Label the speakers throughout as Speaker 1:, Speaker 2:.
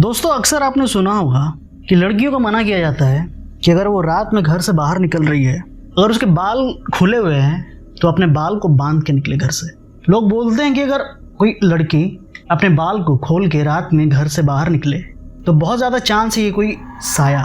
Speaker 1: दोस्तों अक्सर आपने सुना होगा कि लड़कियों को मना किया जाता है कि अगर वो रात में घर से बाहर निकल रही है, अगर उसके बाल खुले हुए हैं तो अपने बाल को बांध के निकले घर से। लोग बोलते हैं कि अगर कोई लड़की अपने बाल को खोल के रात में घर से बाहर निकले तो बहुत ज़्यादा चांस है कि कोई साया,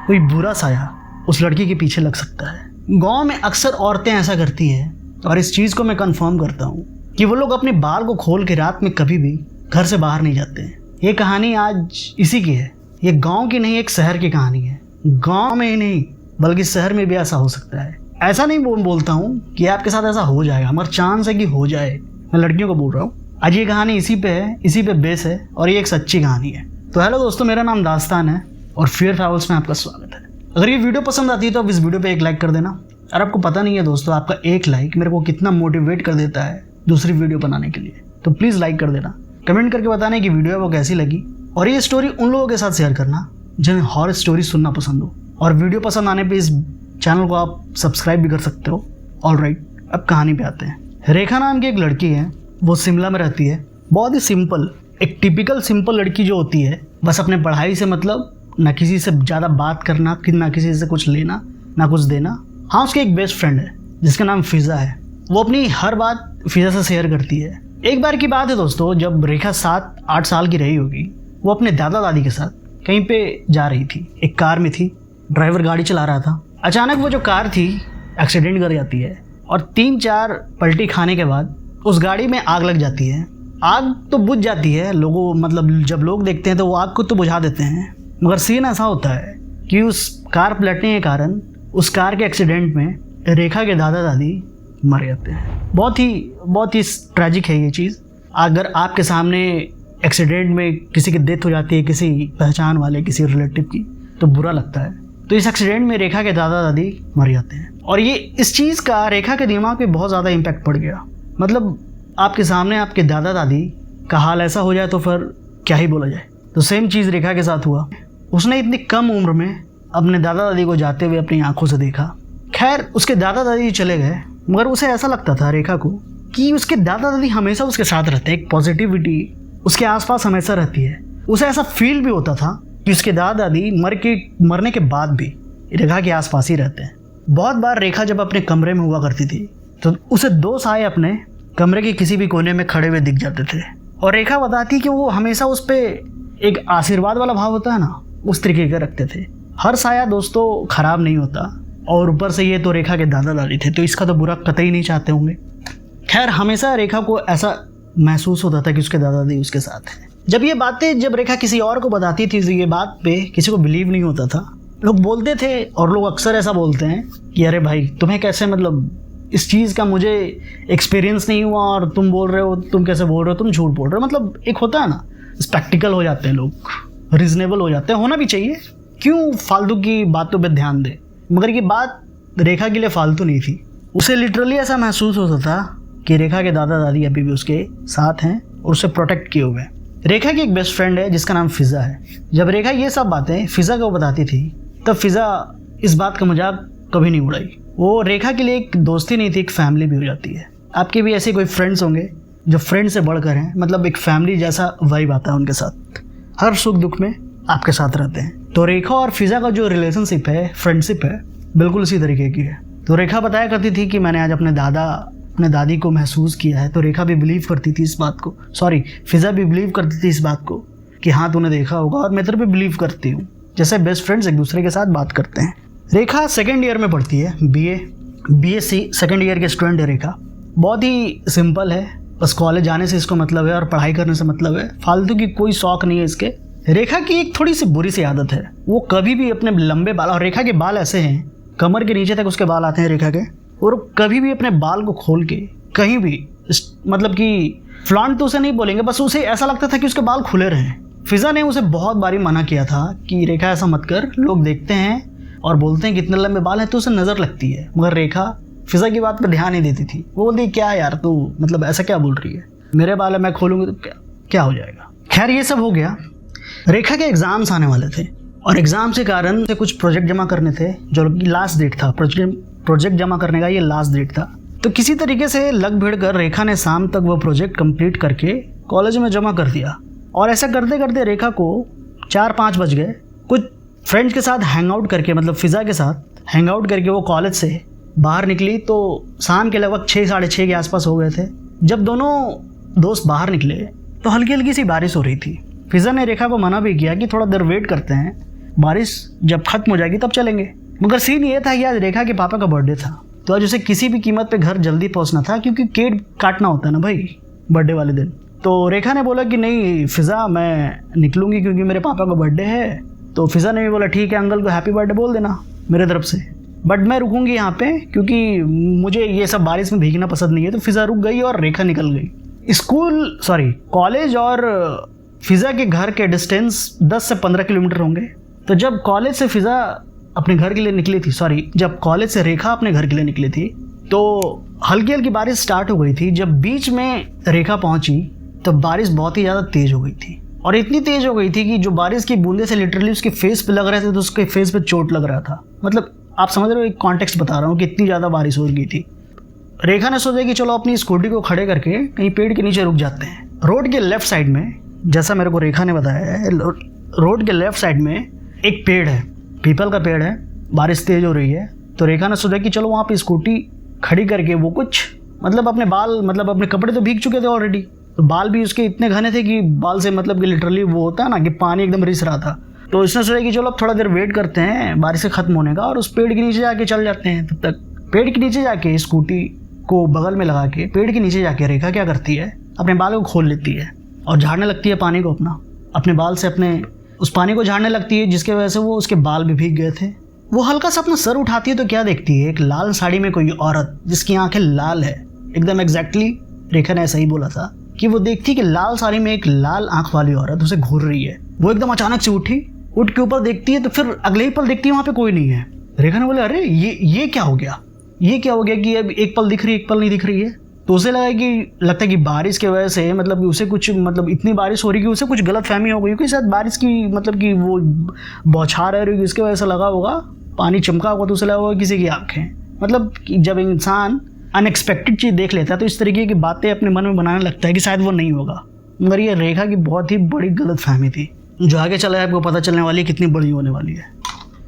Speaker 1: कोई बुरा साया उस लड़की के पीछे लग सकता है। गाँव में अक्सर औरतें ऐसा करती हैं और इस चीज़ को मैं कन्फर्म करता हूँ कि वो लोग अपने बाल को खोल के रात में कभी भी घर से बाहर नहीं जाते हैं। ये कहानी आज इसी की है। ये गांव की नहीं, एक शहर की कहानी है। गांव में ही नहीं बल्कि शहर में भी ऐसा हो सकता है। ऐसा नहीं बोलता हूँ कि आपके साथ ऐसा हो जाएगा, मगर चांस है कि हो जाए। मैं लड़कियों को बोल रहा हूँ। आज ये कहानी इसी पे है, इसी पे बेस है और ये एक सच्ची कहानी है। तो हेलो दोस्तों, मेरा नाम दास्तान है और फियर ट्रैवल्स में आपका स्वागत है। अगर ये वीडियो पसंद आती है तो आप इस वीडियो पर एक लाइक कर देना। और आपको पता नहीं है दोस्तों, आपका एक लाइक मेरे को कितना मोटिवेट कर देता है दूसरी वीडियो बनाने के लिए। तो प्लीज़ लाइक कर देना, कमेंट करके बताना कि वीडियो है वो कैसी लगी और ये स्टोरी उन लोगों के साथ शेयर करना जिन्हें हॉरर स्टोरी सुनना पसंद हो। और वीडियो पसंद आने पे इस चैनल को आप सब्सक्राइब भी कर सकते हो। ऑलराइट, अब कहानी पे आते हैं। रेखा नाम की एक लड़की है, वो शिमला में रहती है। बहुत ही सिंपल, एक टिपिकल सिंपल लड़की जो होती है, बस अपने पढ़ाई से मतलब, ना किसी से ज़्यादा बात करना, ना किसी से कुछ लेना ना कुछ देना। हाँ, उसकी एक बेस्ट फ्रेंड है जिसका नाम फिज़ा है। वो अपनी हर बात फिज़ा से शेयर करती है। एक बार की बात है दोस्तों, जब रेखा 7-8 साल की रही होगी, वो अपने दादा दादी के साथ कहीं पे जा रही थी। एक कार में थी, ड्राइवर गाड़ी चला रहा था। अचानक वो जो कार थी एक्सीडेंट कर जाती है और 3-4 पलटी खाने के बाद उस गाड़ी में आग लग जाती है। आग तो बुझ जाती है, लोगों मतलब जब लोग देखते हैं तो वो आग को तो बुझा देते हैं, मगर सीन ऐसा होता है कि उस कार पलटने के कारण उस कार के एक्सीडेंट में रेखा के दादा दादी मर जाते हैं। बहुत ही ट्रैजिक है ये चीज़। अगर आपके सामने एक्सीडेंट में किसी की डेथ हो जाती है, किसी पहचान वाले, किसी रिलेटिव की, तो बुरा लगता है। तो इस एक्सीडेंट में रेखा के दादा दादी मर जाते हैं और ये इस चीज़ का रेखा के दिमाग पे बहुत ज़्यादा इम्पैक्ट पड़ गया। मतलब आपके सामने आपके दादा दादी का हाल ऐसा हो जाए तो फिर क्या ही बोला जाए। तो सेम चीज़ रेखा के साथ हुआ। उसने इतनी कम उम्र में अपने दादा दादी को जाते हुए अपनी आंखों से देखा। खैर, उसके दादा दादी चले गए, मगर उसे ऐसा लगता था रेखा को कि उसके दादा दादी हमेशा उसके साथ रहते हैं। एक पॉजिटिविटी उसके आसपास हमेशा रहती है। उसे ऐसा फील भी होता था कि उसके दादा दादी मरने के बाद भी रेखा के आसपास ही रहते हैं। बहुत बार रेखा जब अपने कमरे में हुआ करती थी तो उसे 2 साए अपने कमरे के किसी भी कोने में खड़े हुए दिख जाते थे और रेखा बताती कि वो हमेशा उस पर एक आशीर्वाद वाला भाव होता है ना, उस तरीके का रखते थे। हर साया दोस्तों खराब नहीं होता और ऊपर से ये तो रेखा के दादा दादी थे, तो इसका तो बुरा कतई नहीं चाहते होंगे। खैर, हमेशा रेखा को ऐसा महसूस होता था कि उसके दादा दादी उसके साथ हैं। जब रेखा किसी और को बताती थी तो ये बात पे किसी को बिलीव नहीं होता था। लोग बोलते थे और लोग अक्सर ऐसा बोलते हैं कि अरे भाई, तुम्हें कैसे, मतलब इस चीज़ का मुझे एक्सपीरियंस नहीं हुआ और तुम बोल रहे हो, तुम कैसे बोल रहे हो, तुम झूठ बोल रहे हो। मतलब एक होता है ना, स्पेक्टिकल हो जाते हैं लोग, रीजनेबल हो जाते हैं। होना भी चाहिए, क्यों फालतू की बातों पर ध्यान दे। मगर ये बात रेखा के लिए फालतू नहीं थी। उसे लिटरली ऐसा महसूस होता था कि रेखा के दादा दादी अभी भी उसके साथ हैं और उसे प्रोटेक्ट किए हुए हैं। रेखा की एक बेस्ट फ्रेंड है जिसका नाम फिज़ा है। जब रेखा ये सब बातें फिज़ा को बताती थी तब फिज़ा इस बात का मजाक कभी नहीं उड़ाई। वो रेखा के लिए एक दोस्ती नहीं थी, एक फैमिली भी हो जाती है। आपके भी ऐसे कोई फ्रेंड्स होंगे जो फ्रेंड से बढ़कर हैं, मतलब एक फैमिली जैसा वाइब आता है उनके साथ, हर सुख दुख में आपके साथ रहते हैं। तो रेखा और फिज़ा का जो रिलेशनशिप है, फ्रेंडशिप है, बिल्कुल इसी तरीके की है। तो रेखा बताया करती थी कि मैंने आज अपने दादी को महसूस किया है। तो रेखा भी बिलीव करती थी इस बात को, फिज़ा भी बिलीव करती थी इस बात को कि हाँ तूने देखा होगा, और मैं तेरे पे बिलीव करती हूँ। जैसे बेस्ट फ्रेंड्स एक दूसरे के साथ बात करते हैं। रेखा 2nd ईयर में पढ़ती है, BSc 2nd ईयर के स्टूडेंट है रेखा। बहुत ही सिंपल है, बस कॉलेज जाने से इसको मतलब है और पढ़ाई करने से मतलब है। फालतू की कोई शौक नहीं है इसके। रेखा की एक थोड़ी सी बुरी सी आदत है, वो कभी भी अपने लंबे बाल, और रेखा के बाल ऐसे हैं, कमर के नीचे तक उसके बाल आते हैं रेखा के, और कभी भी अपने बाल को खोल के कहीं भी, मतलब कि फ्लॉन्ट तो उसे नहीं बोलेंगे, बस उसे ऐसा लगता था कि उसके बाल खुले रहें। फिज़ा ने उसे बहुत बारी मना किया था कि रेखा ऐसा मत कर, लोग देखते हैं और बोलते हैं कि इतने लंबे बाल हैं तो उसे नज़र लगती है। मगर रेखा फिज़ा की बात पर ध्यान नहीं देती थी। वो बोलती क्या यार तू, मतलब ऐसा क्या बोल रही है, मेरे बाल है, मैं खोलूँगी तो क्या हो जाएगा। खैर, ये सब हो गया। रेखा के एग्ज़ाम्स आने वाले थे और एग्ज़ाम के कारण से कुछ प्रोजेक्ट जमा करने थे, जो लास्ट डेट था। प्रोजेक्ट जमा करने का ये लास्ट डेट था। तो किसी तरीके से लग भिड़ कर रेखा ने शाम तक वो प्रोजेक्ट कंप्लीट करके कॉलेज में जमा कर दिया। और ऐसा करते करते रेखा को 4-5 बज गए। कुछ फ्रेंड्स के साथ हैंग आउट करके, मतलब फ़िज़ा के साथ हैंग आउट करके वो कॉलेज से बाहर निकली तो शाम के लगभग 6-6:30 के आसपास हो गए थे। जब दोनों दोस्त बाहर निकले तो हल्की हल्की सी बारिश हो रही थी। फ़िज़ा ने रेखा को मना भी किया कि थोड़ा देर वेट करते हैं, बारिश जब ख़त्म हो जाएगी तब चलेंगे। मगर सीन ये था कि आज रेखा के पापा का बर्थडे था, तो आज उसे किसी भी कीमत पे घर जल्दी पहुंचना था, क्योंकि केक काटना होता है ना भाई बर्थडे वाले दिन। तो रेखा ने बोला कि नहीं फ़िज़ा, मैं निकलूँगी क्योंकि मेरे पापा का बर्थडे है। तो फ़िज़ा ने भी बोला ठीक है, अंकल को हैप्पी बर्थडे बोल देना मेरे तरफ से, बट मैं रुकूंगी यहाँ पे क्योंकि मुझे ये सब बारिश में भीगना पसंद नहीं है। तो फ़िज़ा रुक गई और रेखा निकल गई। कॉलेज और फ़िज़ा के घर के डिस्टेंस 10 से 15 किलोमीटर होंगे। तो जब कॉलेज से फ़िज़ा अपने घर के लिए निकली थी, जब कॉलेज से रेखा अपने घर के लिए निकली थी तो हल्की हल्की बारिश स्टार्ट हो गई थी। जब बीच में रेखा पहुंची तो बारिश बहुत ही ज़्यादा तेज़ हो गई थी, और इतनी तेज़ हो गई थी कि जो बारिश की बूंदे से लिटरली उसके फेस पे लग रहे थे तो उसके फेस पे चोट लग रहा था। मतलब आप समझ रहे हो, एक कॉन्टेक्स्ट बता रहा हूँ कि इतनी ज़्यादा बारिश हो गई थी। रेखा ने सोचा कि चलो अपनी स्कूटी को खड़े करके कहीं पेड़ के नीचे रुक जाते हैं। रोड के लेफ्ट साइड में, जैसा मेरे को रेखा ने बताया है, रोड के लेफ्ट साइड में एक पेड़ है, पीपल का पेड़ है। बारिश तेज़ हो रही है तो रेखा ने सोचा कि चलो वहाँ पे स्कूटी खड़ी करके वो कुछ मतलब अपने बाल, मतलब अपने कपड़े तो भीग चुके थे ऑलरेडी, तो बाल भी उसके इतने घने थे कि बाल से मतलब कि लिटरली वो होता है ना कि पानी एकदम रिस रहा था। तो इसने सोचा कि चलो अब थोड़ा देर वेट करते हैं बारिश से ख़त्म होने का और उस पेड़ के नीचे जाके चल जाते हैं। तब तक पेड़ के नीचे जाके स्कूटी को बगल में लगा के पेड़ के नीचे जाके रेखा क्या करती है, अपने बाल को खोल लेती है और झाड़ने लगती है पानी को, अपने बाल से अपने उस पानी को झाड़ने लगती है, जिसकी वजह से वो उसके बाल भी भीग गए थे। वो हल्का सा अपना सर उठाती है तो क्या देखती है, एक लाल साड़ी में कोई औरत जिसकी आंखें लाल है, एकदम एग्जैक्टली रेखा ने ऐसा ही बोला था कि वो देखती कि लाल साड़ी में एक लाल आंख वाली औरत उसे घूर रही है। वो एकदम अचानक से उठ के ऊपर देखती है तो फिर अगले ही पल देखती है वहाँ पे कोई नहीं है। रेखा ने बोला अरे ये क्या हो गया, ये क्या हो गया कि अब एक पल दिख रही है एक पल नहीं दिख रही है। तो उसे लगता है कि बारिश की वजह से मतलब उसे कुछ मतलब इतनी बारिश हो रही कि उसे कुछ गलत फहमी हो गई, क्योंकि शायद बारिश की मतलब कि वो बौछार रही होगी, इसकी वजह से लगा होगा, पानी चमका होगा तो उसे लगा होगा किसी की आँखें। मतलब जब इंसान अनएक्सपेक्टेड चीज़ देख लेता है तो इस तरीके की बातें अपने मन में बनाने लगता है कि शायद वो नहीं होगा। मगर ये रेखा की बहुत ही बड़ी गलत फहमी थी, जो आगे चला है आपको पता चलने वाली है कितनी बड़ी होने वाली है।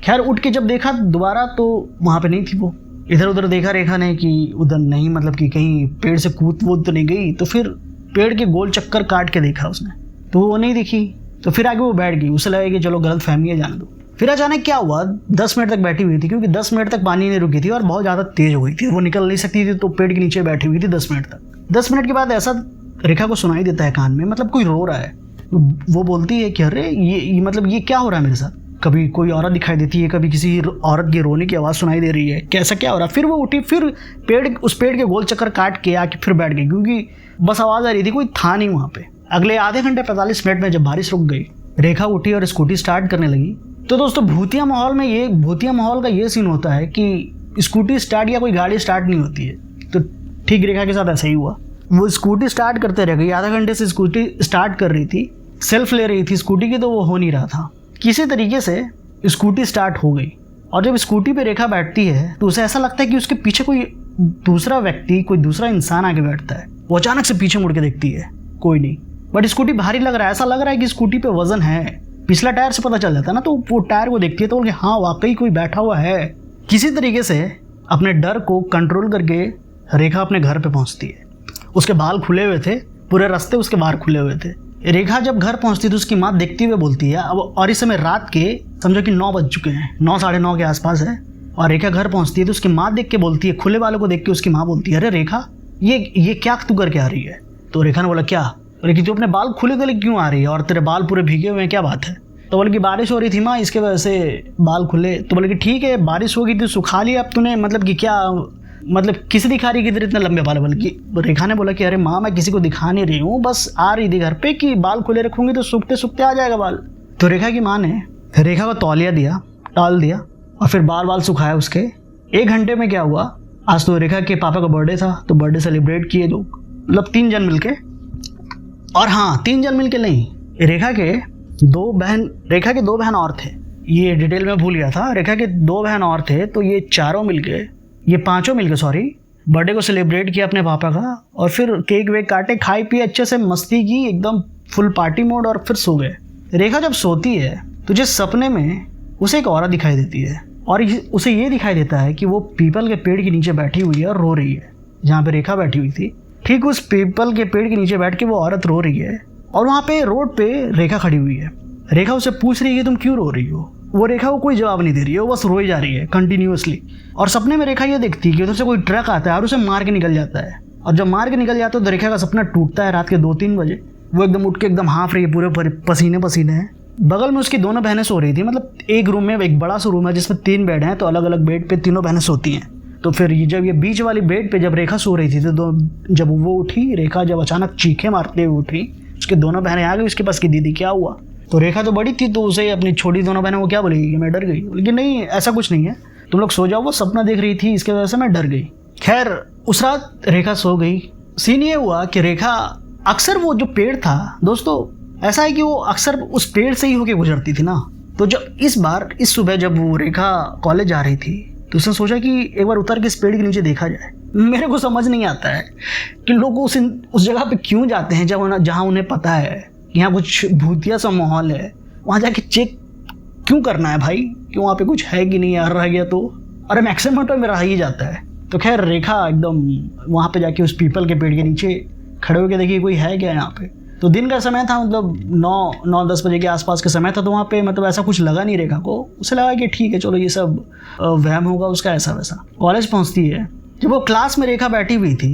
Speaker 1: खैर उठ के जब देखा दोबारा तो वहाँ पे नहीं थी वो। इधर उधर देखा रेखा ने कि उधर नहीं, मतलब कि कहीं पेड़ से कूद वूद तो नहीं गई। तो फिर पेड़ के गोल चक्कर काट के देखा उसने तो वो नहीं दिखी। तो फिर आगे वो बैठ गई, उसे लगा कि चलो गलत फहमी है, जाने दो। फिर अचानक क्या हुआ, 10 मिनट तक बैठी हुई थी क्योंकि 10 मिनट तक पानी नहीं रुकी थी और बहुत ज़्यादा तेज़ हो गई थी, वो निकल नहीं सकती थी, तो पेड़ के नीचे बैठी हुई थी 10 मिनट तक। 10 मिनट के बाद ऐसा रेखा को सुनाई देता है कान में, मतलब कोई रो रहा है। वो बोलती है कि अरे ये मतलब ये क्या हो रहा है मेरे साथ। कभी कोई औरत दिखाई देती है, कभी किसी औरत की रोने की आवाज़ सुनाई दे रही है, कैसा क्या हो रहा है। फिर वो उठी, फिर उस पेड़ के गोल चक्कर काट के आके फिर बैठ गई, क्योंकि बस आवाज़ आ रही थी, कोई था नहीं वहाँ पे। अगले आधे घंटे 45 मिनट में जब बारिश रुक गई, रेखा उठी और स्कूटी स्टार्ट करने लगी। तो दोस्तों भूतिया माहौल का ये सीन होता है कि स्कूटी स्टार्ट या कोई गाड़ी स्टार्ट नहीं होती है। तो ठीक रेखा के साथ ऐसा ही हुआ, वो स्कूटी स्टार्ट करते रह गई। आधा घंटे से स्कूटी स्टार्ट कर रही थी, सेल्फ ले रही थी स्कूटी की, तो वो हो नहीं रहा था। किसी तरीके से स्कूटी स्टार्ट हो गई और जब स्कूटी पे रेखा बैठती है तो उसे ऐसा लगता है कि उसके पीछे कोई दूसरा व्यक्ति, कोई दूसरा इंसान आके बैठता है। वो अचानक से पीछे मुड़ के देखती है, कोई नहीं, बट स्कूटी भारी लग रहा है, ऐसा लग रहा है कि स्कूटी पे वजन है। पिछला टायर से पता चल जाता है ना, तो वो टायर को देखती है तो हाँ वाकई कोई बैठा हुआ है। किसी तरीके से अपने डर को कंट्रोल करके रेखा अपने घर पे पहुंचती है। उसके बाल खुले हुए थे, पूरे रास्ते उसके बाल खुले हुए थे। रेखा जब घर पहुंचती तो उसकी माँ देखती हुए बोलती है, अब और इस समय रात के समझो कि 9 बज चुके हैं, 9 साढ़े 9 के आसपास है, और रेखा घर पहुंचती है तो उसकी माँ देख के बोलती है, खुले बालों को देख के उसकी माँ बोलती है, अरे रेखा ये क्या तू करके आ रही है। तो रेखा ने बोला क्या, लेकिन तू अपने बाल खुले खुले क्यों आ रही है और तेरे बाल पूरे भीगे हुए हैं, क्या बात है। तो बोले कि बारिश हो रही थी माँ, इसके वजह से बाल खुले। तो बोले कि ठीक है बारिश होगी तो सुखा लिया अब तूने, मतलब कि क्या, मतलब किसी दिखा रही कि तेरे इतने लंबे बाल। बल्कि रेखा ने बोला कि अरे माँ मैं किसी को दिखा नहीं रही हूँ, बस आ रही थी घर पे कि बाल खुले रखूंगी तो सूखते सूखते आ जाएगा बाल। तो रेखा की माँ ने रेखा को तौलिया दिया, डाल दिया और फिर बाल सुखाया उसके। 1 घंटे में क्या हुआ, आज तो रेखा के पापा का बर्थडे था तो बर्थडे सेलिब्रेट किए लोग, मतलब 3 जन मिलके। और हाँ 3 जन मिलके नहीं, रेखा के 2 बहन और थे, ये डिटेल में भूल गया था। रेखा के 2 बहन और थे, तो ये 5 मिलके बर्थडे को सेलिब्रेट किया अपने पापा का, और फिर केक वेक काटे, खाई पिए अच्छे से, मस्ती की, एकदम फुल पार्टी मोड, और फिर सो गए। रेखा जब सोती है तुझे सपने में उसे एक औरत दिखाई देती है और उसे ये दिखाई देता है कि वो पीपल के पेड़ के नीचे बैठी हुई है और रो रही है। जहाँ पे रेखा बैठी हुई थी ठीक उस पीपल के पेड़ के नीचे बैठ के वो औरत रो रही है और वहाँ पे रोड पे रेखा खड़ी हुई है। रेखा उसे पूछ रही है कि तुम क्यों रो रही हो। वो रेखा को कोई जवाब नहीं दे रही है, वो बस रोई जा रही है कंटिन्यूअसली। और सपने में रेखा ये देखती है कि उधर से कोई ट्रक आता है और उसे मार के निकल जाता है। और जब मार के निकल जाता है तो रेखा का सपना टूटता है रात के 2-3 बजे। वो एकदम उठ के एकदम हाँफ रही है, पूरे पसीने पसीने हैं। बगल में उसकी दोनों बहनें सो रही थी। मतलब एक रूम में एक बड़ा सा रूम है जिसमें 3 बेड हैं, तो अलग अलग बेड पे तीनों बहनें सोती हैं। तो फिर जब ये बीच वाली बेड पे जब रेखा सो रही थी तो जब वो उठी, रेखा जब अचानक चीखें मारते हुए उठी, उसकी दोनों बहनें आ गई उसके पास कि दीदी क्या हुआ। तो रेखा तो बड़ी थी तो उसे अपनी छोटी दोनों बहनें वो क्या बोलेगी कि मैं डर गई। लेकिन नहीं, ऐसा कुछ नहीं है, तुम लोग सो जाओ, वो सपना देख रही थी इसके वजह से मैं डर गई। खैर उस रात रेखा सो गई। सीन ये हुआ कि रेखा अक्सर वो जो पेड़ था दोस्तों, ऐसा है कि वो अक्सर उस पेड़ से ही होके गुजरती थी ना। तो जब इस सुबह जब वो रेखा कॉलेज जा रही थी तो उसने सोचा कि एक बार उतर के इस पेड़ के नीचे देखा जाए। मेरे को समझ नहीं आता है कि लोग उस जगह पे क्यों जाते हैं जहाँ उन्हें पता है कि यहाँ कुछ भूतिया सा माहौल है। वहाँ जाके चेक क्यों करना है भाई कि वहाँ पे कुछ है कि नहीं यार, रह गया तो अरे मैक्सिमम टाइम में रह ही जाता है। तो खैर रेखा एकदम वहाँ पे जाके उस पीपल के पेड़ के नीचे खड़े होकर देखिए कोई है क्या यहाँ पे। तो दिन का समय था, मतलब 9-10 बजे के आसपास का समय था। तो वहाँ पे मतलब ऐसा कुछ लगा नहीं रेखा को। उसे लगा कि ठीक है चलो ये सब वहम होगा उसका, ऐसा वैसा। कॉलेज पहुँचती है। जब वो क्लास में रेखा बैठी हुई थी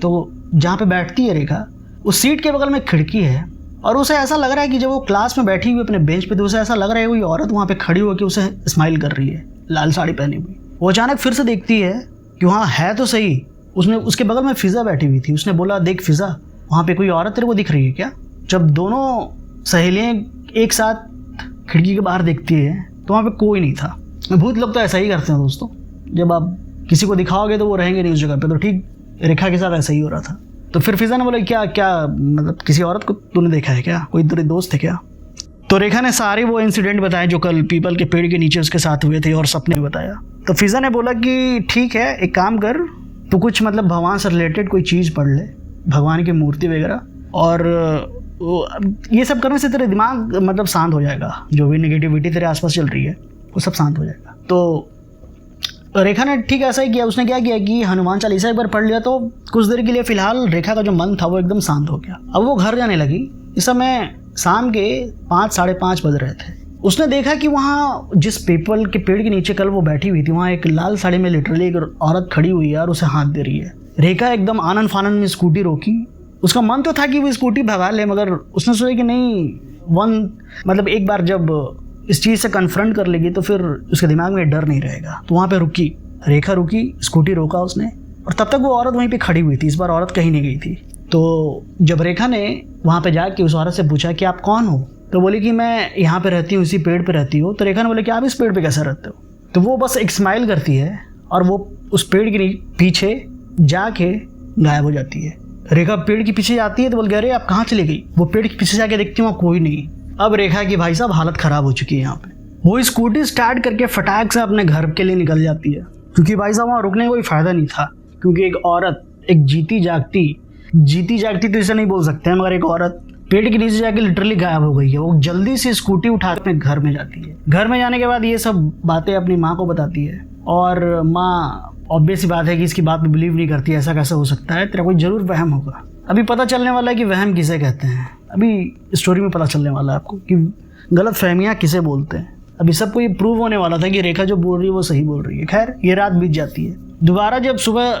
Speaker 1: तो जहाँ पे बैठती है रेखा, उस सीट के बगल में खिड़की है और उसे ऐसा लग रहा है कि जब वो क्लास में बैठी हुई अपने बेंच पे तो उसे ऐसा लग रहा है कोई औरत वहाँ पे खड़ी होकर उसे स्माइल कर रही है, लाल साड़ी पहनी हुई। वो अचानक फिर से देखती है कि वहाँ है तो सही, उसके बगल में फिज़ा बैठी हुई थी। उसने बोला देख फिज़ा, वहाँ पे कोई औरत तेरे को दिख रही है क्या। जब दोनों सहेलियाँ एक साथ खिड़की के बाहर देखती है तो वहाँ पे कोई नहीं था। भूत लोग तो ऐसा ही करते हैं दोस्तों, जब आप किसी को दिखाओगे तो वो रहेंगे नहीं उस जगह पे। तो ठीक रेखा के साथ ऐसा ही हो रहा था। तो फिर फिज़ा ने बोला क्या मतलब किसी औरत को तूने देखा है क्या, कोई तेरे दोस्त थे क्या। तो रेखा ने सारे वो इंसिडेंट बताए जो कल पीपल के पेड़ के नीचे उसके साथ हुए थे और सपने भी बताया। तो फिज़ा ने बोला कि ठीक है एक काम कर, तो कुछ मतलब भगवान से रिलेटेड कोई चीज़ पढ़ ले, भगवान की मूर्ति वगैरह, और ये सब करने से तेरे दिमाग मतलब शांत हो जाएगा। जो भी नेगेटिविटी तेरे आसपास चल रही है वो सब शांत हो जाएगा। तो रेखा ने ठीक ऐसा ही किया। उसने क्या किया कि हनुमान चालीसा एक बार पढ़ लिया तो कुछ देर के लिए फ़िलहाल रेखा का जो मन था वो एकदम शांत हो गया। अब वो घर जाने लगी। इस समय शाम के 5-5:30 बज रहे थे। उसने देखा कि वहाँ जिस पीपल के पेड़ के नीचे कल वो बैठी हुई थी वहाँ एक लाल साड़ी में लिटरली एक औरत खड़ी हुई है और उसे हाथ दे रही है। रेखा एकदम आनन फानन में स्कूटी रोकी। उसका मन तो था कि वो स्कूटी भगा ले, मगर उसने सोचा कि नहीं, एक बार जब इस चीज़ से कन्फ्रंट कर लेगी तो फिर उसके दिमाग में डर नहीं रहेगा। तो वहाँ पे रुकी, रेखा रुकी, स्कूटी रोका उसने, और तब तक वो औरत वहीं पे खड़ी हुई थी। इस बार औरत कहीं नहीं गई थी। तो जब रेखा ने वहाँ पे जाके उस औरत से पूछा कि आप कौन हो, तो बोली कि मैं यहाँ पे रहती हूँ, इसी पेड़ पे रहती हूँ। तो रेखा ने बोला कि आप इस पेड़ पे कैसे रहते हो। तो वो बस एक स्माइल करती है और वो उस पेड़ के पीछे जाके गायब हो जाती है। रेखा पेड़ के पीछे जाती है तो बोल गया अरे आप कहाँ चली गई। वो पेड़ के पीछे जाके देखती हूँ वहाँ कोई नहीं। अब रेखा की भाई साहब हालत ख़राब हो चुकी है यहाँ पे। वो स्कूटी स्टार्ट करके फटाक से अपने घर के लिए निकल जाती है, क्योंकि भाई साहब वहाँ रुकने का कोई फ़ायदा नहीं था। क्योंकि एक औरत, एक जीती जागती तो इसे नहीं बोल सकते हैं, मगर एक औरत पेड़ के नीचे जाके लिटरली गायब हो गई है। वो जल्दी से स्कूटी उठा अपने घर में जाती है। घर में जाने के बाद ये सब बातें अपनी माँ को बताती है और माँ ऑब्वियस सी बात है कि इसकी बात में बिलीव नहीं करती। ऐसा कैसे हो सकता है, तेरा कोई ज़रूर वहम होगा। अभी पता चलने वाला है कि वहम किसे कहते हैं। अभी स्टोरी में पता चलने वाला है आपको कि गलत फहमियाँ किसे बोलते हैं। अभी सबको ये प्रूव होने वाला था कि रेखा जो बोल रही है वो सही बोल रही है। खैर ये रात बीत जाती है। दोबारा जब सुबह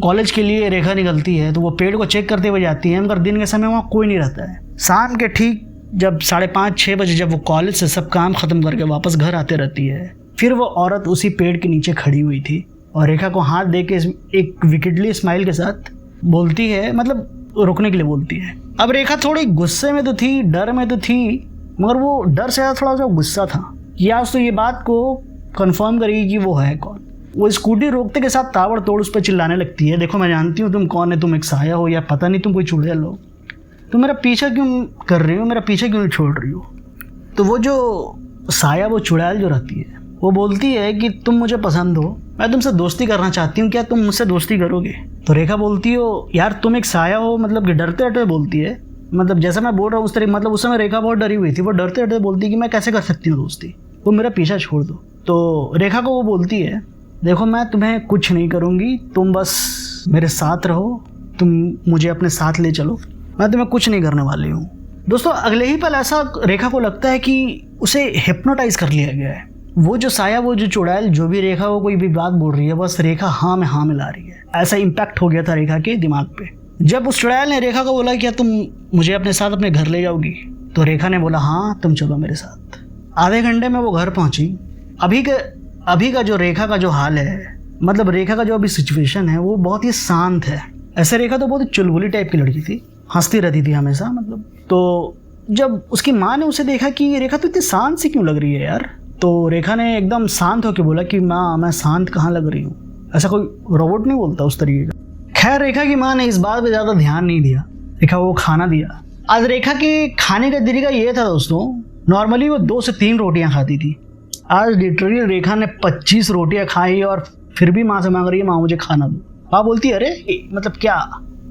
Speaker 1: कॉलेज के लिए रेखा निकलती है तो वो पेड़ को चेक करते हुए जाती है, मगर दिन के समय वहाँ कोई नहीं रहता है। शाम के ठीक जब 5:30-6 बजे जब वो कॉलेज से सब काम ख़त्म करके वापस घर आते रहती है, फिर वो औरत उसी पेड़ के नीचे खड़ी हुई थी और रेखा को हाथ दे के एक विकेटली स्माइल के साथ बोलती है, मतलब रोकने के लिए बोलती है। अब रेखा थोड़ी गुस्से में तो थी, डर में तो थी, मगर वो डर से थोड़ा सा गुस्सा था कि आज तो ये बात को कंफर्म करेगी कि वो है कौन। वो स्कूटी रोकते के साथ ताबड़तोड़ उस पर चिल्लाने लगती है, देखो मैं जानती हूँ तुम कौन है, तुम एक साया हो या पता नहीं तुम कोई चुड़ैल हो, तुम मेरा पीछा क्यों कर रही हो, मेरा पीछा क्यों नहीं छोड़ रही हो। तो वो जो साया, वो चुड़ैल जो रहती है, वो बोलती है कि तुम मुझे पसंद हो, मैं तुमसे दोस्ती करना चाहती हूँ, क्या तुम मुझसे दोस्ती करोगे। तो रेखा बोलती हो यार तुम एक साया हो, मतलब कि डरते डरते बोलती है मतलब जैसा मैं बोल रहा हूँ उस तरीके, मतलब उस समय रेखा बहुत डरी हुई थी। वो डरते डरते बोलती कि मैं कैसे कर सकती हूँ दोस्ती, वो मेरा पीछा छोड़ दो। तो रेखा को वो बोलती है देखो मैं तुम्हें कुछ नहीं करूँगी, तुम बस मेरे साथ रहो, तुम मुझे अपने साथ ले चलो, मैं तुम्हें कुछ नहीं करने वाली हूँ। दोस्तों अगले ही पल ऐसा रेखा को लगता है कि उसे हिप्नोटाइज कर लिया गया है। वो जो साया, वो जो चुड़ैल, जो भी रेखा को कोई भी बात बोल रही है बस रेखा हाँ में हाँ मिला रही है। ऐसा इम्पैक्ट हो गया था रेखा के दिमाग पे। जब उस चुड़ैल ने रेखा को बोला क्या तुम मुझे अपने साथ अपने घर ले जाओगी, तो रेखा ने बोला हाँ तुम चलो मेरे साथ। आधे घंटे में वो घर पहुंची। अभी का जो रेखा का जो हाल है, मतलब रेखा का जो अभी सिचुएशन है वो बहुत ही शांत है। ऐसे रेखा तो बहुत ही चुलबुली टाइप की लड़की थी, हंसती रहती थी हमेशा, मतलब। तो जब उसकी माँ ने उसे देखा कि रेखा तो इतनी शांत सी क्यों लग रही है यार, तो रेखा ने एकदम शांत होकर बोला कि माँ मैं शांत कहाँ लग रही हूँ, ऐसा कोई रोबोट नहीं बोलता उस तरीके का। खैर रेखा की माँ ने इस बात पे ज़्यादा ध्यान नहीं दिया। रेखा को खाना दिया। आज रेखा के खाने का तरीका ये था दोस्तों, नॉर्मली वो 2 से 3 रोटियां खाती थी। आज लिटरली रेखा ने 25 रोटियां खाई और फिर भी माँ से मांग रही है माँ मुझे खाना दो। माँ बोलती है अरे मतलब क्या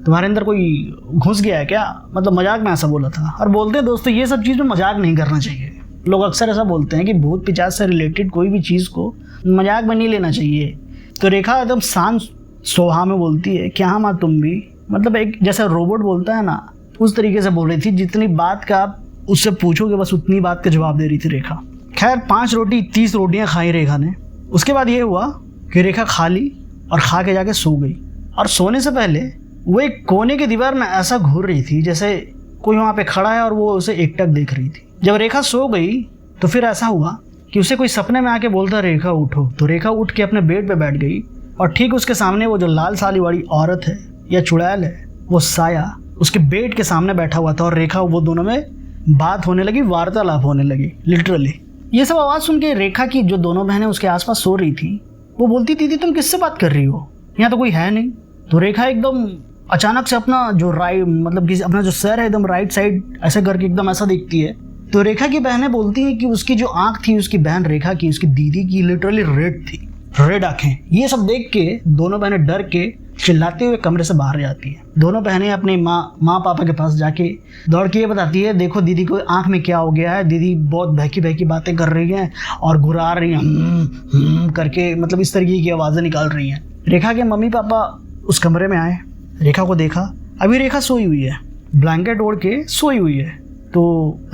Speaker 1: तुम्हारे अंदर कोई घुस गया है क्या, मतलब मजाक में ऐसा बोला था। और बोलते हैं दोस्तों ये सब चीज़ में मजाक नहीं करना चाहिए। लोग अक्सर ऐसा बोलते हैं कि भूत पिशाच से रिलेटेड कोई भी चीज़ को मजाक में नहीं लेना चाहिए। तो रेखा एकदम शांत स्वभाव में बोलती है कि हाँ माँ तुम भी, मतलब एक जैसा रोबोट बोलता है ना उस तरीके से बोल रही थी। जितनी बात का आप उससे पूछोगे बस उतनी बात का जवाब दे रही थी रेखा। खैर 5 रोटी 30 रोटियां खाई रेखा ने। उसके बाद ये हुआ कि रेखा खा ली और खा के जाके सो गई। और सोने से पहले वो एक कोने की दीवार में ऐसा घूर रही थी जैसे कोई वहाँ पे खड़ा है और वो उसे एकटक देख रही थी। जब रेखा सो गई तो फिर ऐसा हुआ कि उसे कोई सपने में आके बोलता रेखा उठो। तो रेखा उठ के अपने बेड पे बैठ गई और ठीक उसके सामने वो जो लाल साली वाली औरत है या चुड़ैल है, वो साया उसके बेड के सामने बैठा हुआ था। और रेखा वो दोनों में बात होने लगी, वार्तालाप होने लगी लिटरली। ये सब आवाज़ सुन के रेखा की जो दोनों बहनें उसके आसपास सो रही थी वो बोलती दीदी तुम किससे बात कर रही हो, यहाँ तो कोई है नहीं। तो रेखा एकदम अचानक से अपना जो राइट मतलब कि अपना जो सर है एकदम राइट साइड ऐसे करके एकदम ऐसा देखती है। तो रेखा की बहनें बोलती हैं कि उसकी जो आंख थी उसकी बहन रेखा की, उसकी दीदी की लिटरली रेड थी, रेड आंखें। ये सब देख के दोनों बहनें डर के चिल्लाते हुए कमरे से बाहर जाती है। दोनों बहनें अपने माँ पापा के पास जाके दौड़ के ये बताती है देखो दीदी को आंख में क्या हो गया है, दीदी बहुत बहकी बहकी बातें कर रही हैं और घुरा रही हैं करके, मतलब इस तरीके की आवाज़ें निकाल रही हैं। रेखा के मम्मी पापा उस कमरे में आए, रेखा को देखा। अभी रेखा सोई हुई है, ब्लैंकेट ओढ़ के सोई हुई है। तो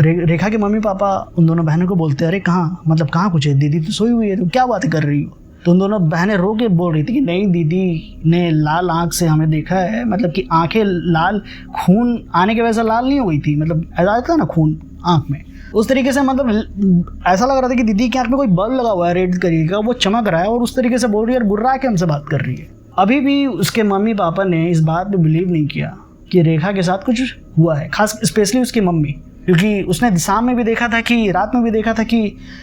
Speaker 1: रेखा के मम्मी पापा उन दोनों बहनों को बोलते हैं अरे कहाँ, मतलब कहाँ कुछ है, दीदी तो सोई हुई है, तो क्या बातें कर रही हो। तो उन दोनों बहनें रो के बोल रही थी कि नहीं दीदी ने लाल आंख से हमें देखा है, मतलब कि आंखें लाल, खून आने की वजह से लाल नहीं हो गई थी, मतलब ऐसा आता है ना खून आंख में, उस तरीके से मतलब ऐसा लग रहा था कि दीदी की आंख में कोई बल्ब लगा हुआ है रेड तरीके का, वो चमक रहा है और उस तरीके से बोल रही है और गुर्रा के हमसे बात कर रही है। अभी भी उसके मम्मी पापा ने इस बात पे बिलीव नहीं किया कि रेखा के साथ कुछ हुआ है, खास स्पेशली उसकी मम्मी, क्योंकि उसने शाम में भी देखा था कि रात में भी देखा था कि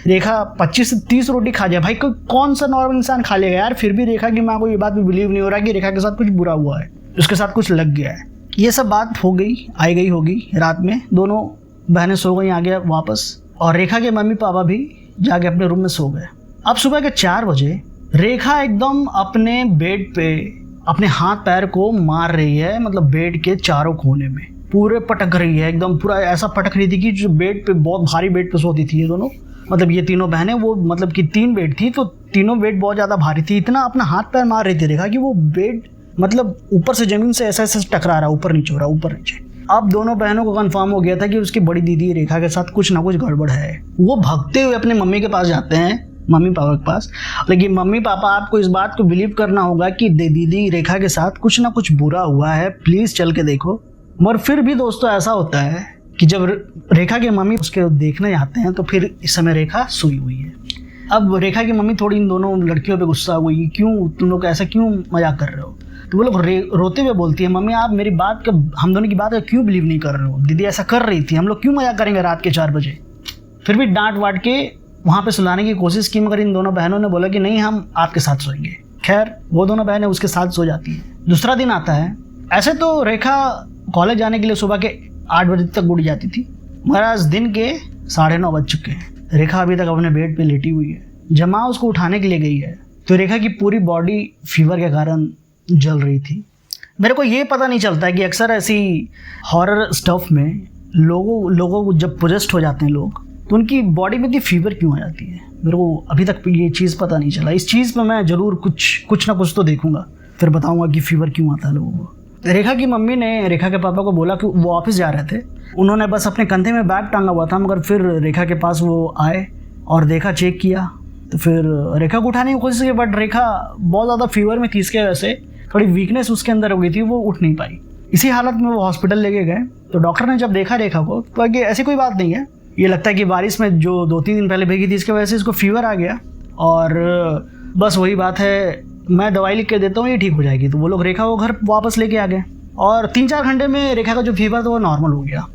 Speaker 1: रेखा 25 से 30 रोटी खा जाए। भाई कोई कौन सा नॉर्मल इंसान खा लेगा यार। फिर भी रेखा की माँ को ये बात भी बिलीव नहीं हो रहा कि रेखा के साथ कुछ बुरा हुआ है, उसके साथ कुछ लग गया है। ये सब बात हो गई आई गई होगी। रात में दोनों बहनें सो गई आगे वापस, और रेखा के मम्मी पापा भी जाके अपने रूम में सो गए। अब सुबह के 4 बजे रेखा एकदम अपने बेड पे अपने हाथ पैर को मार रही है, मतलब बेड के चारों कोने में पूरे पटक रही है, एकदम पूरा ऐसा पटक रही थी कि जो बेड पे बहुत भारी बेड पे सोती थी ये दोनों, मतलब ये तीनों बहनें, वो मतलब कि 3 बेड थी तो तीनों बेड बहुत ज़्यादा भारी थी। इतना अपना हाथ पैर मार रही थी रेखा कि वो बेड मतलब ऊपर से ज़मीन से ऐसा ऐसा टकरा रहा, ऊपर नीचे हो रहा, ऊपर नीचे। अब दोनों बहनों को कंफर्म हो गया था कि उसकी बड़ी दीदी रेखा के साथ कुछ ना कुछ गड़बड़ है। वो भागते हुए अपने मम्मी के पास जाते हैं, मम्मी पापा के पास। लेकिन मम्मी पापा आपको इस बात को बिलीव करना होगा कि दीदी रेखा के साथ कुछ ना कुछ बुरा हुआ है, प्लीज़ चल के देखो। मगर फिर भी दोस्तों ऐसा होता है कि जब रेखा के मम्मी उसके देखने जाते हैं तो फिर इस समय रेखा सोई हुई है। अब रेखा की मम्मी थोड़ी इन दोनों लड़कियों पे गुस्सा हुई, क्यों तुम लोग ऐसा क्यों मजाक कर रहे हो। तो वो लोग रोते हुए बोलती है मम्मी आप मेरी बात का, हम दोनों की बात का क्यों बिलीव नहीं कर रहे हो, दीदी ऐसा कर रही थी, हम लोग क्यों मजाक करेंगे रात के 4 बजे। फिर भी डांट वाट के वहाँ पे सुलाने की कोशिश की, मगर इन दोनों बहनों ने बोला कि नहीं हम आपके साथ सोएंगे। खैर वो दोनों बहनें उसके साथ सो जाती हैं। दूसरा दिन आता है। ऐसे तो रेखा कॉलेज जाने के लिए सुबह के 8 बजे तक उठ जाती थी, मगर आज दिन के 9:30 बज चुके हैं। रेखा अभी तक अपने बेड पे लेटी हुई है। जब माँ उसको उठाने के लिए गई है तो रेखा की पूरी बॉडी फीवर के कारण जल रही थी। मेरे को ये पता नहीं चलता है कि अक्सर ऐसी हॉरर स्टफ में लोगों को जब पोजेस्ट हो जाते हैं लोग, तो उनकी बॉडी में इतनी फीवर क्यों आ जाती है। मेरे को अभी तक ये चीज़ पता नहीं चला। इस चीज़ में मैं ज़रूर कुछ ना कुछ तो देखूंगा, फिर बताऊंगा कि फीवर क्यों आता है लोगों को। रेखा की मम्मी ने रेखा के पापा को बोला कि वो ऑफिस जा रहे थे, उन्होंने बस अपने कंधे में बैग टांगा हुआ था, मगर फिर रेखा के पास वो आए और देखा, चेक किया, तो फिर रेखा को उठाने की कोशिश की, बट रेखा बहुत ज़्यादा फीवर में थी, इसके वजह से थोड़ी वीकनेस उसके अंदर हो गई थी, वो उठ नहीं पाई। इसी हालत में वो हॉस्पिटल लेके गए, तो डॉक्टर ने जब देखा रेखा को तो आगे ऐसी कोई बात नहीं है, ये लगता है कि बारिश में जो 2-3 दिन पहले भीगी थी इसकी वजह से इसको फीवर आ गया, और बस वही बात है, मैं दवाई लिख के देता हूँ, ये ठीक हो जाएगी। तो वो लोग रेखा को घर वापस लेके आ गए और 3-4 घंटे में रेखा का जो फीवर था वो नॉर्मल हो गया।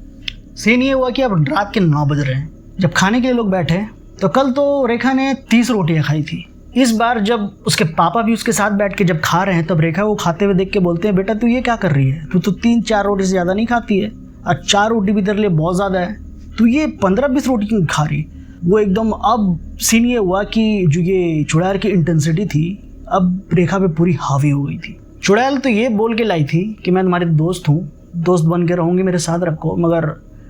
Speaker 1: सीन ये हुआ कि अब रात के 9 बज रहे हैं, जब खाने के लिए लोग बैठे, तो कल तो रेखा ने 30 रोटियां खाई थी। इस बार जब उसके पापा भी उसके साथ बैठ के जब खा रहे हैं, तब रेखा को खाते हुए देख के बोलते हैं, बेटा तू ये क्या कर रही है, तू तो 3-4 रोटी से ज़्यादा नहीं खाती है, और 4 रोटी भी तेरे लिए बहुत ज़्यादा है, तू ये 15-20 रोटी क्यों खा रही। वो एकदम, अब सीन ये हुआ कि जो ये चुड़ैल की इंटेंसिटी थी अब रेखा पे पूरी हावी हो गई थी। चुड़ैल तो ये बोल के लाई थी कि मैं तुम्हारी दोस्त हूँ, दोस्त बन के रहूँगी, मेरे साथ रखो, मगर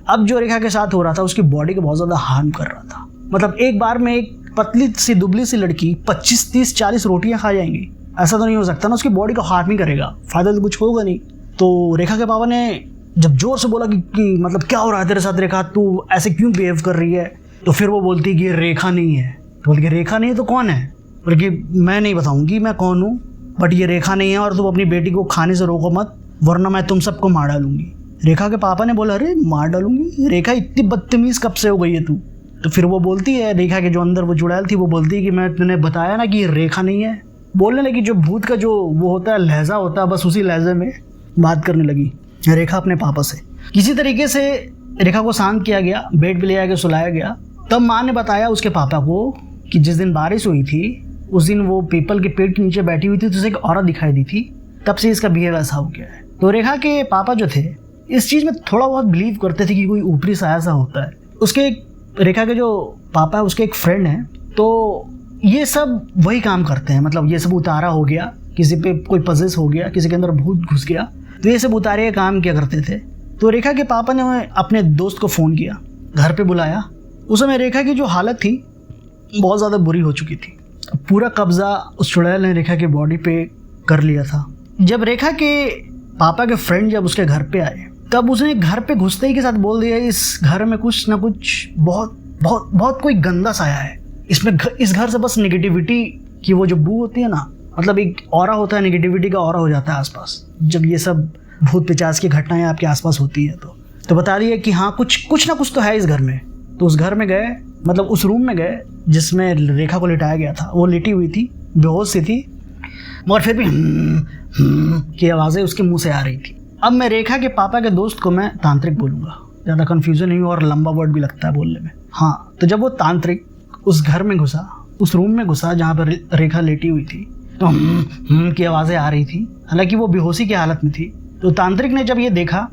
Speaker 1: अब जो रेखा के साथ हो रहा था उसकी बॉडी को बहुत ज़्यादा हार्म कर रहा था। मतलब एक बार में एक पतली सी दुबली सी लड़की 25-30-40 रोटियां खा जाएंगी, ऐसा तो नहीं हो सकता ना, उसकी बॉडी को हार्म ही करेगा, फायदा तो कुछ होगा नहीं। तो रेखा के पापा ने जब जोर से बोला कि मतलब क्या हो रहा है तेरे साथ रेखा, तू ऐसे क्यों बिहेव कर रही है, तो फिर वो बोलती कि ये रेखा नहीं है। तो बोल के रेखा नहीं है तो कौन है, बोल कि मैं नहीं बताऊंगी मैं कौन हूँ, बट ये रेखा नहीं है, और तुम अपनी बेटी को खाने से रोको मत, वरना मैं तुम सबको मार डालूंगी। रेखा के पापा ने बोला, अरे मार डालूंगी, रेखा इतनी बदतमीज कब से हो गई है तू। तो फिर वो बोलती है, रेखा के जो अंदर वो चुड़ैल थी, वो बोलती है कि मैं तुमने बताया ना कि ये रेखा नहीं है। बोलने लगी, जो भूत का जो वो होता है लहजा होता है, बस उसी लहजे में बात करने लगी रेखा अपने पापा से। किसी तरीके से रेखा को शांत किया गया, बेड पे ले आके सुलाया गया। तब माँ ने बताया उसके पापा को कि जिस दिन बारिश हुई थी उस दिन वो पीपल के पेड़ के नीचे बैठी हुई थी, तो उसे एक औरत दिखाई दी थी, तब से इसका बिहेव ऐसा हो गया है। तो रेखा के पापा जो थे इस चीज़ में थोड़ा बहुत बिलीव करते थे कि कोई ऊपरी साया सा होता है। उसके रेखा के जो पापा है उसके एक फ्रेंड हैं, तो ये सब वही काम करते हैं, मतलब ये सब उतारा हो गया, किसी पे कोई पजेस हो गया, किसी के अंदर भूत घुस गया, तो ये सब उतारे का काम क्या करते थे। तो रेखा के पापा ने अपने दोस्त को फ़ोन किया, घर पे बुलाया। उस समय रेखा की जो हालत थी बहुत ज़्यादा बुरी हो चुकी थी, पूरा कब्जा उस चुड़ैल ने रेखा की बॉडी पे कर लिया था। जब रेखा के पापा के फ्रेंड जब उसके घर पे आए, तब उसने घर पे घुसते ही के साथ बोल दिया, इस घर में कुछ ना कुछ बहुत बहुत बहुत कोई गंदा साया है, इसमें इस घर से बस नेगेटिविटी की वो जो बू होती है ना, मतलब एक ऑरा होता है, नेगेटिविटी का ऑरा हो जाता है आसपास जब ये सब भूत पिचास की घटनाएं आपके आसपास होती है। तो बता दिया कि हाँ कुछ ना कुछ तो है इस घर में। तो उस घर में गए, मतलब उस रूम में गए जिसमें रेखा को लिटाया गया था। वो लेटी हुई थी, बेहोश सी थी, मगर फिर भी की आवाज़ें उसके मुंह से आ रही थी। अब मैं रेखा के पापा के दोस्त को मैं तांत्रिक बोलूँगा, ज़्यादा कन्फ्यूजन नहीं और लंबा वर्ड भी लगता है बोलने में। हाँ, तो जब वो तांत्रिक उस घर में घुसा, उस रूम में घुसा जहाँ पर रेखा लेटी हुई थी, तो की आवाज़ें आ रही थी, हालांकि वो बेहोशी की हालत में थी। तो तांत्रिक ने जब ये देखा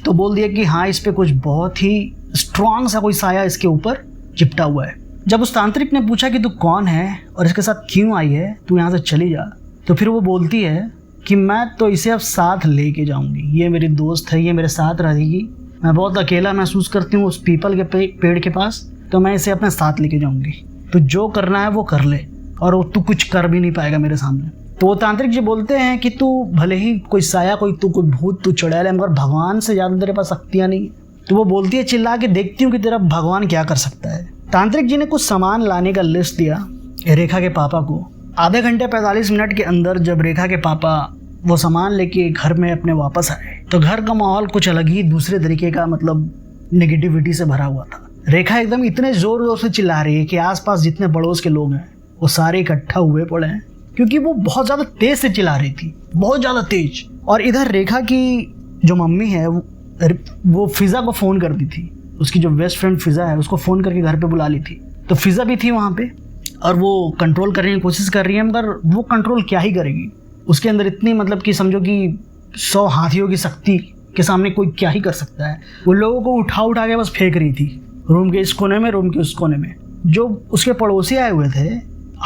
Speaker 1: तो बोल दिया कि हाँ, इस पर कुछ बहुत ही स्ट्रांग सा कोई साया इसके ऊपर चिपटा हुआ है। जब उस तांत्रिक ने पूछा कि तू कौन है और इसके साथ क्यों आई है, तू यहाँ से चली जा, तो फिर वो बोलती है कि मैं तो इसे अब साथ लेके जाऊंगी, ये मेरी दोस्त है, ये मेरे साथ रहेगी, मैं बहुत अकेला महसूस करती हूँ उस पीपल के पेड़ के पास, तो मैं इसे अपने साथ लेके जाऊंगी, तो जो करना है वो कर ले, और तू कुछ कर भी नहीं पाएगा मेरे सामने। तो वो तांत्रिक जी बोलते हैं कि तू भले ही कोई साया, कोई भूत, तू चुड़ैल है, मगर भगवान से ज़्यादा तेरे पास शक्तियाँ नहीं। तो वो बोलती है, चिल्ला के देखती हूँ कि तेरा भगवान क्या कर सकता है। तांत्रिक जी ने कुछ सामान लाने का लिस्ट दिया रेखा के पापा को। आधे घंटे 45 मिनट के अंदर जब रेखा के पापा वो सामान लेके घर में अपने वापस आए, तो घर का माहौल कुछ अलग ही दूसरे तरीके का, मतलब नेगेटिविटी से भरा हुआ था। रेखा एकदम इतने जोर जोर से चिल्ला रही है कि आसपास जितने पड़ोस के लोग हैं वो सारे इकट्ठा हुए पड़े हैं, क्योंकि वो बहुत ज़्यादा तेज से चिल्ला रही थी, बहुत ज़्यादा तेज। और इधर रेखा की जो मम्मी है वो फिज़ा को फ़ोन कर दी थी, उसकी जो बेस्ट फ्रेंड फिज़ा है उसको फ़ोन करके घर पे बुला ली थी। तो फिज़ा भी थी वहाँ पे और वो कंट्रोल करने की कोशिश कर रही है, मगर वो कंट्रोल क्या ही करेगी, उसके अंदर इतनी, मतलब कि समझो कि 100 हाथियों की शक्ति के सामने कोई क्या ही कर सकता है। वो लोगों को उठा के बस फेंक रही थी, रूम के इस कोने में, रूम के उस कोने में। जो उसके पड़ोसी आए हुए थे,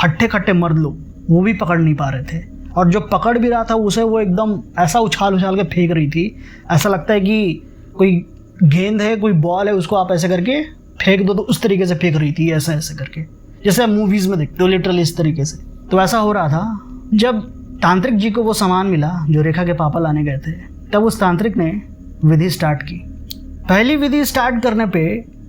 Speaker 1: हट्टे कट्टे मर्द लोग, वो भी पकड़ नहीं पा रहे थे। और जो पकड़ भी रहा था उसे वो एकदम ऐसा उछाल उछाल के फेंक रही थी, ऐसा लगता है कि कोई गेंद है, कोई बॉल है, उसको आप ऐसे करके फेंक दो तो उस तरीके से फेंक रही थी, ऐसा ऐसे करके, जैसे आप मूवीज़ में देखते हो लिटरली इस तरीके से। तो ऐसा हो रहा था। जब तांत्रिक जी को वो सामान मिला जो रेखा के पापा लाने गए थे, तब उस तांत्रिक ने विधि स्टार्ट की। पहली विधि स्टार्ट करने पे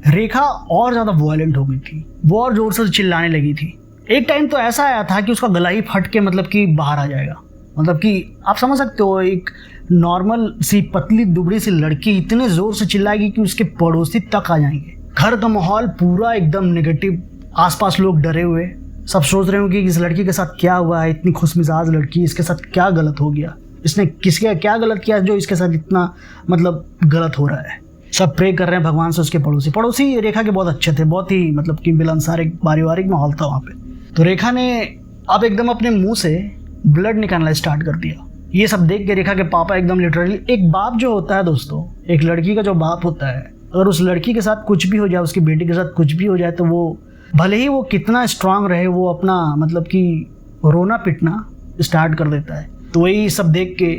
Speaker 1: रेखा और ज़्यादा वायलेंट हो गई थी, वो और ज़ोर से चिल्लाने लगी थी। एक टाइम तो ऐसा आया था कि उसका गला ही फट के मतलब कि बाहर आ जाएगा। मतलब कि आप समझ सकते हो, एक नॉर्मल सी पतली दुबड़ी सी लड़की इतने ज़ोर से चिल्लाएगी कि उसके पड़ोसी तक आ जाएंगे। घर का माहौल पूरा एकदम नेगेटिव, आसपास लोग डरे हुए, सब सोच रहे होंगे कि इस लड़की के साथ क्या हुआ है, इतनी खुशमिजाज लड़की, इसके साथ क्या गलत हो गया, इसने किसके क्या गलत किया जो इसके साथ इतना मतलब गलत हो रहा है। सब प्रे कर रहे हैं भगवान से। उसके पड़ोसी रेखा के बहुत अच्छे थे, बहुत ही मतलब कि मिलनसार एक पारिवारिक माहौल था वहाँ पे। तो रेखा ने अब एकदम अपने मुंह से ब्लड निकालना स्टार्ट कर दिया। ये सब देख के रेखा के पापा एकदम लिटरली, एक बाप जो होता है दोस्तों, एक लड़की का जो बाप होता है, अगर उस लड़की के साथ कुछ भी हो जाए, उसकी बेटी के साथ कुछ भी हो जाए, तो वो भले ही वो कितना स्ट्रांग रहे, वो अपना मतलब कि रोना पिटना स्टार्ट कर देता है। तो वही सब देख के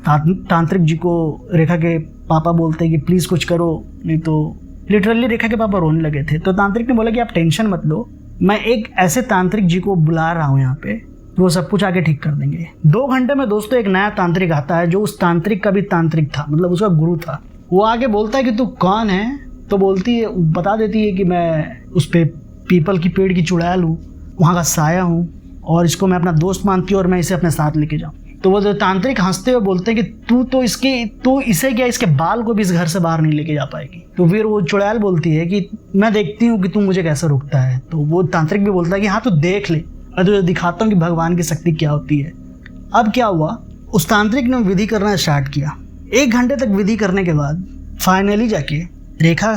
Speaker 1: तांत्रिक जी को रेखा के पापा बोलते हैं कि प्लीज़ कुछ करो, नहीं तो लिटरली रेखा के पापा रोने लगे थे। तो तांत्रिक ने बोला कि आप टेंशन मत लो, मैं एक ऐसे तांत्रिक जी को बुला रहा हूँ यहाँ पे, वो सब कुछ आके ठीक कर देंगे। 2 घंटे में दोस्तों एक नया तांत्रिक आता है, जो उस तांत्रिक का भी तांत्रिक था, मतलब उसका गुरु था। वो आके बोलता है कि तू कौन है? तो बोलती है, बता देती है कि मैं उस पे पीपल की पेड़ की चुड़ैल हूँ, वहाँ का साया हूँ, और इसको मैं अपना दोस्त मानती हूँ और मैं इसे अपने साथ लेके जाऊँ। तो वो तांत्रिक हंसते हुए बोलते हैं कि तू इसे क्या, इसके बाल को भी इस घर से बाहर नहीं लेके जा पाएगी। तो फिर वो चुड़ैल बोलती है कि मैं देखती हूँ कि तू मुझे कैसे रोकता है। तो वो तांत्रिक भी बोलता है कि हाँ तू देख ले, मैं तुझे दिखाता हूँ कि भगवान की शक्ति क्या होती है। अब क्या हुआ, उस तांत्रिक ने विधि करना स्टार्ट किया। 1 घंटे तक विधि करने के बाद फाइनली जाके रेखा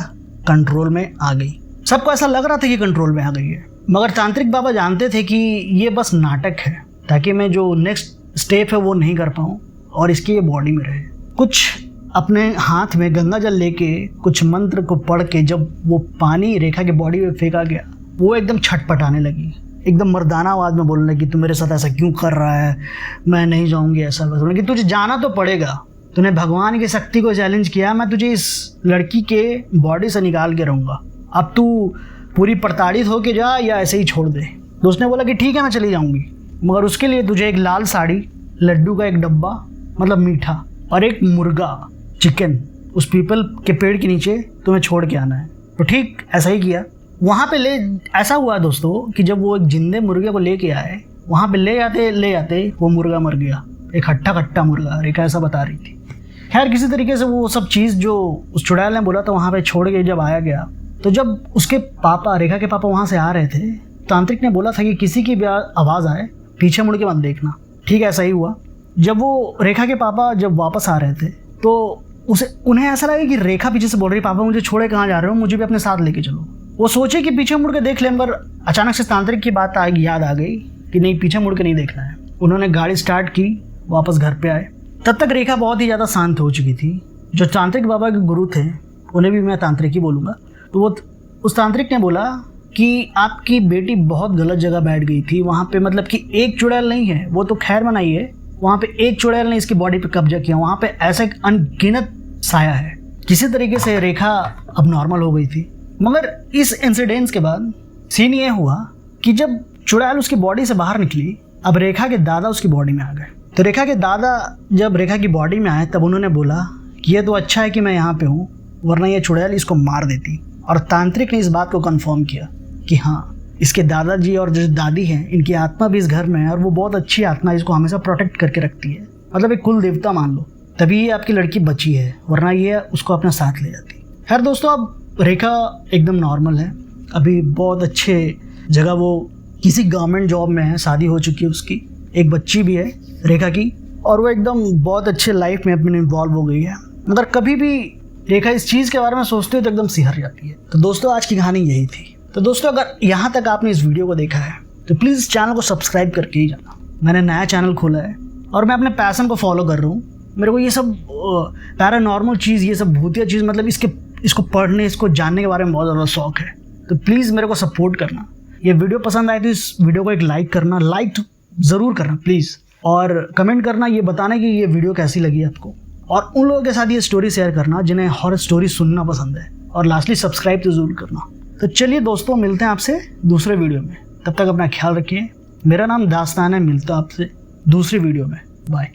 Speaker 1: कंट्रोल में आ गई। सबको ऐसा लग रहा था कि कंट्रोल में आ गई है, मगर तांत्रिक बाबा जानते थे कि ये बस नाटक है, ताकि मैं जो नेक्स्ट स्टेप है वो नहीं कर पाऊँ और इसकी ये बॉडी में रहे। कुछ अपने हाथ में गंगा जल लेके कुछ मंत्र को पढ़ के जब वो पानी रेखा के बॉडी में फेंका गया, वो एकदम छटपटाने लगी, एकदम मर्दाना आवाज़ में बोलने लगी, तू मेरे साथ ऐसा क्यों कर रहा है, मैं नहीं जाऊँगी ऐसा। बस बोलने कि तुझे जाना तो पड़ेगा, तूने भगवान की शक्ति को चैलेंज किया, मैं तुझे इस लड़की के बॉडी से निकाल के रहूँगा, अब तू पूरी प्रताड़ित होके जा या ऐसे ही छोड़ दे। तो उसने बोला कि ठीक है मैं चली जाऊँगी, मगर उसके लिए तुझे एक लाल साड़ी, लड्डू का एक डब्बा मतलब मीठा, और एक मुर्गा चिकन उस पीपल के पेड़ के नीचे तुम्हें छोड़ के आना है। तो ठीक ऐसा ही किया। वहाँ पे ऐसा हुआ दोस्तों कि जब वो एक जिंदे मुर्गे को लेके आए, वहाँ पे ले आते वो मुर्गा मर गया, एक हट्टा मुर्गा, रेखा ऐसा बता रही थी। खैर किसी तरीके से वो सब चीज़ जो उस चुड़ैल ने बोला था वहाँ पे छोड़ के जब आया गया, तो जब उसके पापा, रेखा के पापा वहाँ से आ रहे थे, तांत्रिक ने बोला था कि किसी की भी आवाज़ आए पीछे मुड़ के मत देखना। ठीक ऐसा ही हुआ। जब वो रेखा के पापा जब वापस आ रहे थे, तो उन्हें ऐसा लगा कि रेखा पीछे से बोल रही, पापा मुझे छोड़े कहाँ जा रहे हो, मुझे भी अपने साथ लेके चलो। वो सोचे कि पीछे मुड़ के देख ले, मगर अचानक से तांत्रिक की बात याद आ गई कि नहीं, पीछे मुड़ के नहीं देखना है। उन्होंने गाड़ी स्टार्ट की, वापस घर पे आए। तब तक रेखा बहुत ही ज़्यादा शांत हो चुकी थी। जो तांत्रिक बाबा के गुरु थे, उन्हें भी मैं तांत्रिक ही बोलूँगा, तो वो उस तांत्रिक ने बोला कि आपकी बेटी बहुत गलत जगह बैठ गई थी, वहाँ पे मतलब कि एक चुड़ैल नहीं है, वो तो खैर बनाइए, वहाँ पे एक चुड़ैल ने इसकी बॉडी पे कब्जा किया, वहाँ पे ऐसा एक अनगिनत साया है। किसी तरीके से रेखा अब नॉर्मल हो गई थी। मगर इस इंसिडेंस के बाद सीन ये हुआ कि जब चुड़ैल उसकी बॉडी से बाहर निकली, अब रेखा के दादा उसकी बॉडी में आ गए। तो रेखा के दादा जब रेखा की बॉडी में आए, तब उन्होंने बोला कि ये तो अच्छा है कि मैं यहाँ पे हूँ, वरना ये चुड़ैल इसको मार देती। और तांत्रिक ने इस बात को कंफर्म किया कि हाँ, इसके दादाजी और जो दादी हैं, इनकी आत्मा भी इस घर में है, और वो बहुत अच्छी आत्मा है, इसको हमेशा प्रोटेक्ट करके रखती है, मतलब एक कुल देवता मान लो, तभी ये आपकी लड़की बची है, वरना ये उसको अपने साथ ले जाती। खैर दोस्तों, अब रेखा एकदम नॉर्मल है, अभी बहुत अच्छे जगह वो किसी गवर्नमेंट जॉब में है, शादी हो चुकी है उसकी, एक बच्ची भी है रेखा की, और वो एकदम बहुत अच्छे लाइफ में अपने इन्वॉल्व हो गई है। मगर कभी भी रेखा इस चीज़ के बारे में सोचते हो तो एकदम सिहर जाती है। तो दोस्तों, आज की कहानी यही थी। तो दोस्तों, अगर यहाँ तक आपने इस वीडियो को देखा है तो प्लीज़ इस चैनल को सब्सक्राइब करके ही जाना। मैंने नया चैनल खोला है और मैं अपने पैशन को फॉलो कर रहा हूँ। मेरे को ये सब पैरानॉर्मल चीज़, ये सब भूतिया चीज़, मतलब इसको पढ़ने, इसको जानने के बारे में बहुत ज़्यादा शौक है। तो प्लीज़ मेरे को सपोर्ट करना। ये वीडियो पसंद आए तो इस वीडियो को एक लाइक करना, लाइक ज़रूर करना प्लीज़। और कमेंट करना ये बताना कि ये वीडियो कैसी लगी आपको, और उन लोगों के साथ ये स्टोरी शेयर करना जिन्हें हॉरर स्टोरी सुनना पसंद है, और लास्टली सब्सक्राइब तो ज़रूर करना। तो चलिए दोस्तों, मिलते हैं आपसे दूसरे वीडियो में। तब तक अपना ख्याल रखिए। मेरा नाम दास्तान है, मिलता आपसे दूसरी वीडियो में। बाय।